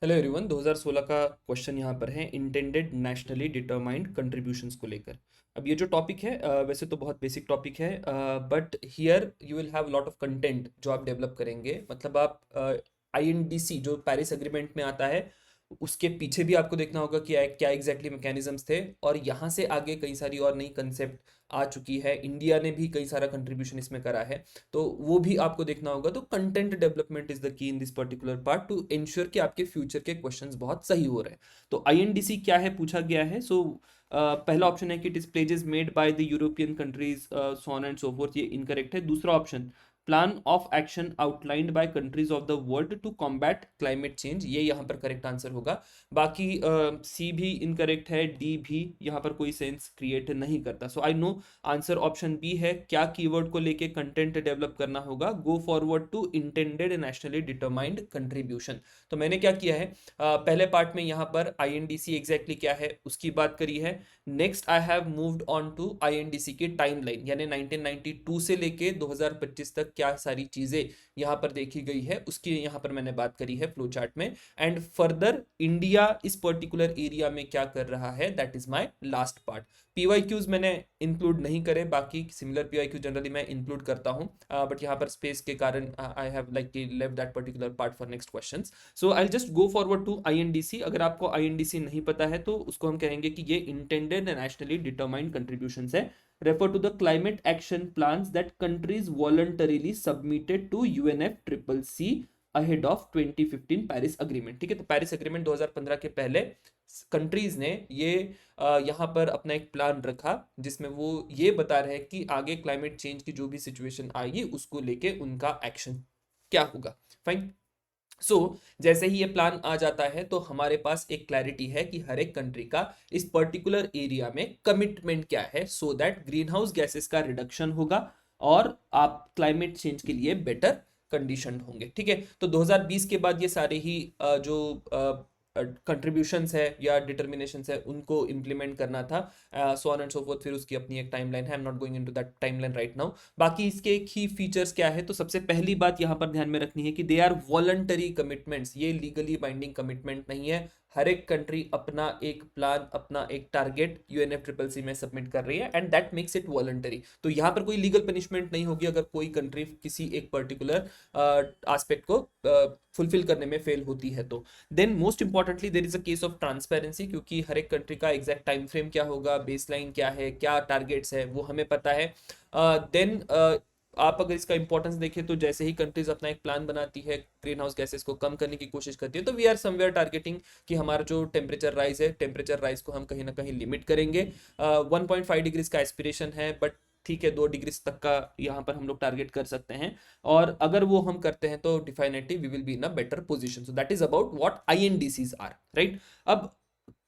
Hello everyone. 2016 का question यहाँ पर है इंटेंडेड नेशनली डिटरमाइंड कंट्रीब्यूशंस को लेकर। अब ये जो टॉपिक है वैसे तो बहुत बेसिक टॉपिक है, but here you will have lot of content जो आप डेवलप करेंगे। मतलब आप आईएनडीसी जो पेरिस एग्रीमेंट में आता है उसके पीछे भी आपको देखना होगा कि क्या एग्जैक्टली मैकेनिज्म्स थे, और यहाँ से आगे कई सारी और नई कंसेप्ट आ चुकी है। इंडिया ने भी कई सारा कंट्रीब्यूशन इसमें करा है, तो वो भी आपको देखना होगा। तो content development is the key in this particular part two ensure कि आपके फ्यूचर के क्वेश्चंस बहुत सही हो रहे हैं। तो आईएनडीसी क्या है पूछा गया है। सो पहला ऑप्शन है कि it is pledges made by the European countries, so on and so forth, ये इनकरेक्ट है। दूसरा option plan of action outlined by countries of the world to combat climate change, ये यहाँ पर करेक्ट आंसर होगा। बाकी सी भी इनकरेक्ट है, डी भी यहाँ पर कोई सेंस क्रिएट नहीं करता। So I know answer option B है। क्या कीवर्ड को लेके कंटेंट डेवलप करना होगा? Go forward to intended nationally determined contribution. तो मैंने क्या किया है, पहले पार्ट में यहाँ पर आईएनडीसी एग्जैक्टली क्या है उसकी बात करी है। Next I have moved on to INDC की टाइमलाइन, यानी 1992 से लेके 2025 तक क्या सारी चीजें यहाँ पर देखी गई है उसकी यहाँ पर मैंने बात करी है फ्लो चार्ट में। एंड फर्दर इंडिया इस पर्टिकुलर एरिया में क्या कर रहा है, that is my last part. PYQs मैंने इंक्लूड नहीं करे, बाकी सिमिलर पीवाईक्यू जनरली मैं इंक्लूड करता हूँ, बट यहाँ पर स्पेस के कारण I have like left that particular part for next questions. So I just go forward to INDC. अगर आपको आईएनडीसी नहीं पता है तो उसको हम कहेंगे कि ये इंटेंडेड नेशनली डिटरमाइंड कंट्रीब्यूशंस है। Refer to the climate action plans that countries voluntarily submitted to UNFCCC ahead of 2015 Paris agreement. ठीक है, तो पेरिस अग्रीमेंट 2015 के पहले कंट्रीज ने ये यहाँ पर अपना एक प्लान रखा जिसमें वो ये बता रहे हैं कि आगे क्लाइमेट चेंज की जो भी सिचुएशन आएगी उसको लेके उनका एक्शन क्या होगा। फाइन। जैसे ही ये प्लान आ जाता है तो हमारे पास एक क्लैरिटी है कि हर एक कंट्री का इस पर्टिकुलर एरिया में कमिटमेंट क्या है, so that green house gases का रिडक्शन होगा और आप क्लाइमेट चेंज के लिए बेटर कंडीशन होंगे। ठीक है, तो 2020 के बाद ये सारे ही जो कंट्रीब्यूशंस है या डिटर्मिनेशंस है उनको इम्प्लीमेंट करना था, सो ऑन एंड सो फोर्थ। फिर उसकी अपनी एक टाइमलाइन है, I am not going into that timeline right now. बाकी इसके की फीचर्स क्या है, तो सबसे पहली बात यहाँ पर ध्यान में रखनी है कि दे आर वॉलंटरी कमिटमेंट्स, ये लीगली बाइंडिंग कमिटमेंट नहीं है। हर एक कंट्री अपना एक प्लान, अपना एक टारगेट यूएनएफसीसीसी में सबमिट कर रही है and that makes it voluntary. तो यहाँ पर कोई लीगल पनिशमेंट नहीं होगी अगर कोई कंट्री किसी एक पर्टिकुलर एस्पेक्ट को फुलफिल करने में फेल होती है तो। Then most importantly there is a case of transparency, क्योंकि हर एक कंट्री का एग्जैक्ट टाइम फ्रेम क्या होगा, बेसलाइन क्या है, क्या टारगेट्स है, वो हमें पता है। देन आप अगर इसका इंपॉर्टेंस देखें तो जैसे ही कंट्रीज अपना एक प्लान बनाती है, ग्रीन हाउस गैसेस को कम करने की कोशिश करती है, तो वी आर समवेयर टारगेटिंग कि हमारा जो टेम्परेचर राइज है, टेम्परेचर राइज को हम कहीं ना कहीं लिमिट करेंगे। 1.5 डिग्रीज का एस्पिरेशन है, बट ठीक है 2 डिग्री तक का यहाँ पर हम लोग टारगेट कर सकते हैं, और अगर वो हम करते हैं तो definitely we will be in a better position. So that is about what INDCs are, right. अब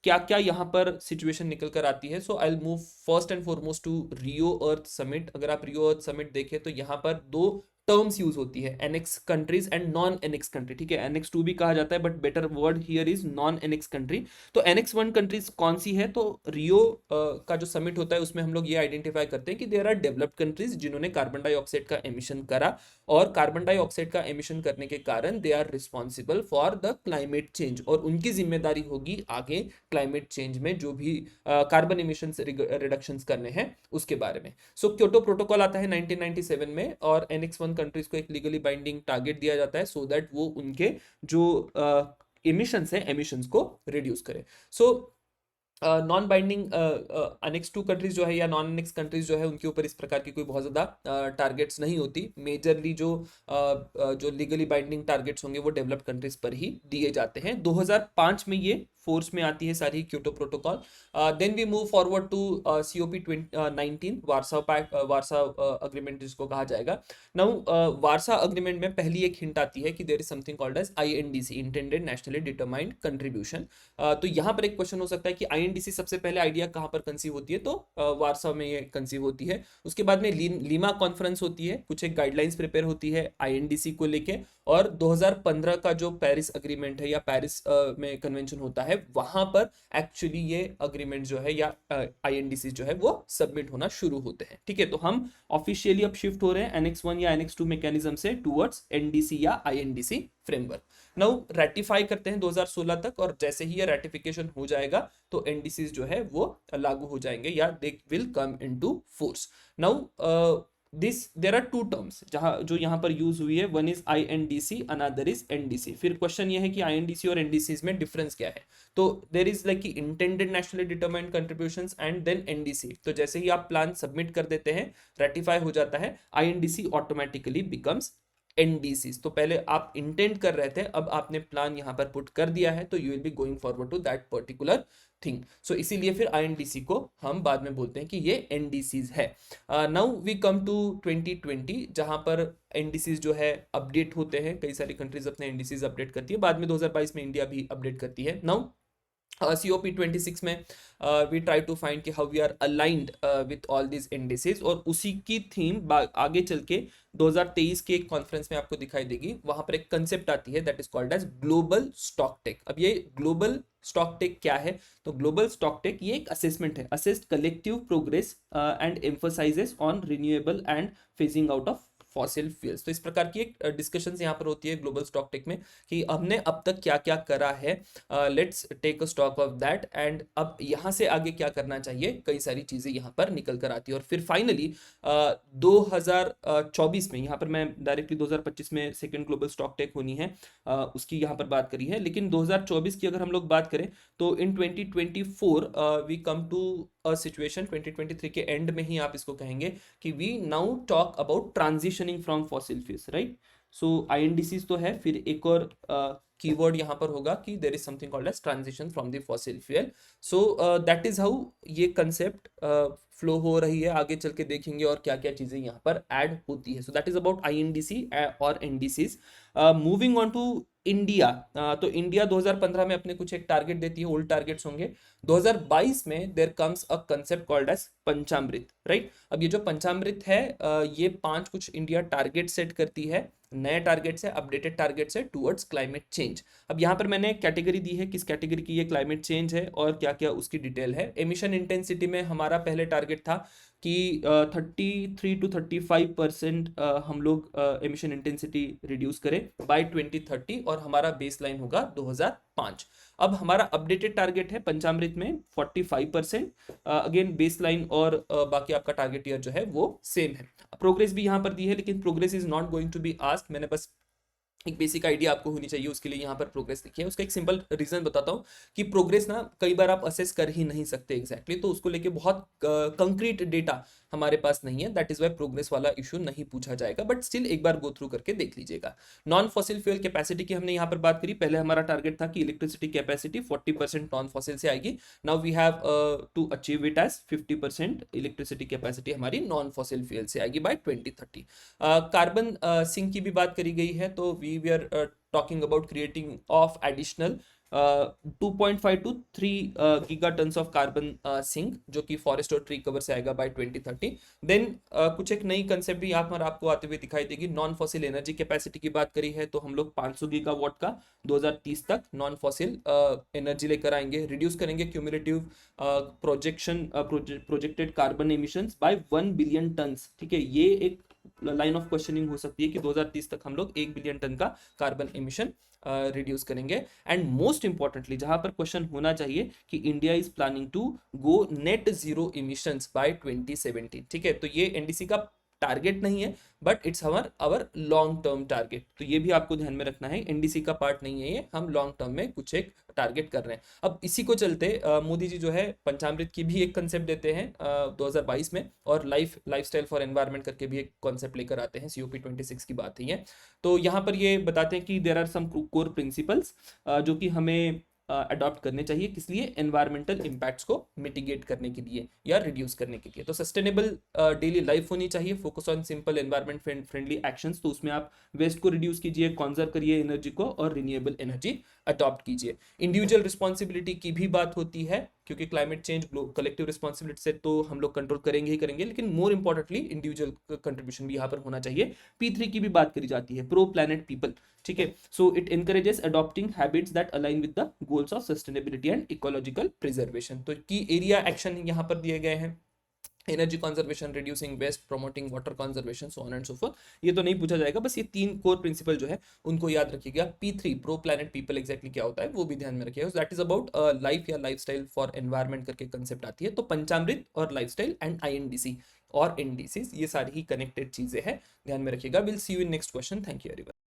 क्या क्या यहाँ पर सिचुएशन निकल कर आती है, so I move first and foremost to Rio Earth Summit. अगर आप रियो अर्थ समिट देखें तो यहाँ पर दो टर्म्स यूज होती है, annex countries and non annex country. ठीक है, एनेक्स टू भी कहा जाता है but better word here is non annex country. तो एनेक्स वन कंट्रीज कौन सी है, तो रियो का जो समिट होता है उसमें हम लोग ये आइडेंटिफाई करते हैं कि देयर आर डेवलप्ड कंट्रीज जिन्होंने कार्बन डाइऑक्साइड का एमिशन करा, और कार्बन डाइऑक्साइड का एमिशन करने के कारण they are responsible for the climate change, और उनकी जिम्मेदारी होगी आगे क्लाइमेट चेंज में जो भी कार्बन इमिशन रिडक्शंस करने हैं उसके बारे में। सो क्योटो प्रोटोकॉल आता है 1997 में, और एनेक्स वन कंट्रीज को एक लीगली बाइंडिंग टारगेट दिया जाता है सो दैट वो उनके जो इमिशंस है एमिशंस को रिड्यूस करे। So non binding annex two countries जो है या नॉन अनेक्स कंट्रीज जो है उनके ऊपर इस प्रकार की कोई बहुत ज़्यादा टारगेट्स नहीं होती। मेजरली जो लीगली बाइंडिंग टारगेट्स होंगे वो डेवलप्ड कंट्रीज पर ही दिए जाते हैं। 2005 में ये फोर्स में आती है सारी Kyoto protocol. Then we move forward to COP 19, Warsaw pact, Warsaw agreement जिसको कहा जाएगा। नाउ वार्सा अग्रीमेंट में पहली एक हिंट आती है कि there is something called as INDC, intended nationally determined contribution. तो यहाँ पर एक क्वेश्चन हो सकता है कि आईएनडीसी सबसे पहले आइडिया कहाँ पर कंसीव होती है, तो वार्सा में ये कंसीव होती है। उसके बाद में लीमा कॉन्फ्रेंस होती है, कुछ एक गाइडलाइंस प्रिपेयर होती है आईएनडीसी को लेके, और 2015 का जो पेरिस अग्रीमेंट है या पेरिस में कन्वेंशन होता है, वहां पर एक्चुअली ये अग्रीमेंट जो है या आईएनडीसी जो है वो सबमिट होना शुरू होते हैं। ठीक है, तो हम ऑफिशियली अब शिफ्ट हो रहे हैं एनेक्स 1 या एनेक्स 2 मैकेनिज्म से टुवर्ड्स एनडीसी या आईएनडीसी फ्रेमवर्क। नाउ रेटिफाई करते हैं 2016 तक, और जैसे ही ये रेटिफिकेशन हो जाएगा तो एनडीसीज जो है वो लागू हो जाएंगे या they will come into force. Now this there are two terms जहां जो यहाँ पर यूज हुई है, one is INDC, another is NDC. फिर क्वेश्चन ये है कि आईएनडीसी और एनडीसी में डिफरेंस क्या है। तो there is like intended nationally determined contributions and then NDC. तो जैसे ही आप प्लान सबमिट कर देते हैं, रेटिफाई हो जाता है, आईएनडीसी ऑटोमेटिकली बिकम्स एनडीसी। तो पहले आप इंटेंड कर रहे थे, अब आपने प्लान यहां पर पुट कर दिया है, तो you will be going forward to that particular thing. So इसीलिए फिर आईएनडीसी को हम बाद में बोलते हैं कि ये एनडीसीज है। नाउ वी कम टू 2020, जहां पर एनडीसीज जो है अपडेट होते हैं। कई सारी कंट्रीज अपने एनडीसीज अपडेट करती है, बाद में 2022 में इंडिया भी अपडेट करती है। नाउ COP26 में वी ट्राई टू फाइंड कि how we are aligned with all this indices, और उसी की थीम आगे चल के 2023 के एक कॉन्फ्रेंस में आपको दिखाई देगी। वहां पर एक कंसेप्ट आती है that is called as global stock take. अब ये ग्लोबल स्टॉक टेक क्या है? तो ग्लोबल स्टॉक टेक ये एक असेसमेंट है, assessed collective progress and emphasises on renewable and phasing out of fossil fuels. तो इस प्रकार की एक डिस्कशन यहाँ पर होती है ग्लोबल स्टॉक टेक में कि हमने अब तक क्या क्या करा है, let's take a stock of that, and अब यहाँ से आगे क्या करना चाहिए। कई सारी चीजें यहाँ पर निकल कर आती है। और फिर फाइनली 2024 में, यहाँ पर मैं डायरेक्टली 2025 में सेकेंड ग्लोबल स्टॉक टेक होनी है, उसकी यहाँ पर बात करी है, लेकिन 2024 की अगर हम लोग बात करें तो in 2024 we come to a situation, 2023 के एंड में ही आप इसको कहेंगे कि we now talk about transitioning from fossil fuels, right. So INDCs तो है, फिर एक और कीवर्ड यहाँ पर होगा कि there is something called as transition from the fossil fuel. So that is how ये कंसेप्ट फ्लो हो रही है। आगे चल के देखेंगे और क्या क्या चीजें यहाँ पर ऐड होती है। So that is about INDC और NDCs. Moving on to India, तो इंडिया 2015 में अपने कुछ एक टारगेट देती है, ओल्ड टारगेट्स होंगे। 2022 में there comes a concept called as Panchamrit, right. अब ये जो पंचामृत है, ये 5 कुछ इंडिया टारगेट सेट करती है, नए टारगेट्स है, अपडेटेड टारगेट्स है टुवर्ड्स क्लाइमेट चेंज। अब यहाँ पर मैंने कैटेगरी दी है, किस कैटेगरी की ये क्लाइमेट चेंज है और क्या क्या उसकी डिटेल है। एमिशन इंटेंसिटी में हमारा पहले टारगेट था कि 33 to 35% हम लोग एमिशन इंटेंसिटी रिड्यूस करें बाय 2030, और हमारा बेस लाइन होगा 2005। अब हमारा अपडेटेड टारगेट है पंचामृत में 45%, अगेन बेस लाइन और बाकी आपका टारगेट ईयर जो है वो सेम है। प्रोग्रेस भी यहाँ पर दी है, लेकिन progress is not going to be asked. मैंने बस एक बेसिक आइडिया आपको होनी चाहिए, उसके लिए यहाँ पर प्रोग्रेस लिखी है। उसका एक सिंपल रीजन बताता हूँ कि प्रोग्रेस ना कई बार आप असेस कर ही नहीं सकते एग्जैक्टली, तो उसको लेके बहुत कंक्रीट डेटा हमारे पास नहीं है। दैट इज वाई प्रोग्रेस वाला इशू नहीं पूछा जाएगा, बट स्टिल एक बार गो थ्रू करके देख लीजिएगा। नॉन फॉसिल फ्यूल कैपेसिटी की हमने यहाँ पर बात करी। पहले हमारा टारगेट था कि इलेक्ट्रिसिटी कैपेसिटी 40% नॉन फॉसिल से आएगी। Now we have to achieve it as 50% electricity capacity हमारी नॉन फॉसिल फ्यूल से आएगी बाय 2030। कार्बन सिंक की भी बात करी गई है, तो we are talking about creating of additional 2.5 to 3 gigatons of carbon sink, जो कि फॉरेस्ट और ट्री कवर से आएगा बाय 2030। देन कुछ एक नई कंसेप्ट भी यहाँ पर आपको आते हुए दिखाई देगी। नॉन फॉसिल एनर्जी कैपेसिटी की बात करी है तो हम लोग 500 गीगावाट का 2030 तक नॉन फॉसिल एनर्जी लेकर आएंगे। रिड्यूस करेंगे cumulative projected carbon emissions by 1 billion tons. ठीक है, ये एक लाइन ऑफ क्वेश्चनिंग हो सकती है कि 2030 तक हम लोग 1 बिलियन टन का कार्बन एमिशन रिड्यूस करेंगे। एंड मोस्ट इंपॉर्टेंटली जहां पर क्वेश्चन होना चाहिए कि India is planning to go net zero emissions by 2070। ठीक है, तो ये एनडीसी का टारगेट नहीं है, but it's our long term target. तो ये भी आपको ध्यान में रखना है, एनडीसी का पार्ट नहीं है ये, हम लॉन्ग टर्म में कुछ एक टारगेट कर रहे हैं। अब इसी को चलते मोदी जी जो है पंचामृत की भी एक कंसेप्ट देते हैं 2022 में, और लाइफस्टाइल फॉर एनवायरनमेंट करके भी एक कॉन्सेप्ट लेकर आते हैं। COP26 की बात है। तो यहाँ पर ये बताते हैं कि there are some core principles जो कि हमें अडॉप्ट करने चाहिए, किस लिए? एनवायरमेंटल इंपैक्ट्स को मिटिगेट करने के लिए या रिड्यूस करने के लिए। तो सस्टेनेबल डेली लाइफ होनी चाहिए, focus on simple environment friendly actions. तो उसमें आप वेस्ट को रिड्यूस कीजिए, कॉन्जर्व करिए एनर्जी को, और रिन्यूएबल एनर्जी अडॉप्ट कीजिए। इंडिविजुअल रिस्पॉन्सिबिलिटी की भी बात होती है, क्योंकि क्लाइमेट चेंज कलेक्टिव रिस्पॉन्सिबिलिटी से तो हम लोग कंट्रोल करेंगे ही करेंगे, लेकिन मोर इंपॉर्टेंटली इंडिविजुअल कंट्रीब्यूशन भी यहाँ पर होना चाहिए। P3 की भी बात करी जाती है, प्रो प्लैनेट पीपल, ठीक है। So it encourages adopting habits that align with the goals of sustainability and ecological preservation. तो की एरिया एक्शन यहाँ पर दिए गए हैं, energy conservation, reducing waste, promoting water conservation, so on and so forth. ये तो नहीं पूछा जाएगा, बस ये 3 कोर प्रिंसिपल जो है उनको याद रखिएगा। P3 pro planet people exactly क्या होता है वो भी ध्यान में रखिएगा। दैट इज अबाउट लाइफ या लाइफस्टाइल फॉर एनवायरनमेंट करके कंसेप्ट आती है। तो पंचामृत और लाइफस्टाइल एंड INDC और NDCs, ये सारी ही कनेक्टेड चीजें हैं, ध्यान में रखिएगा। Will see you in next question. Thank you everyone.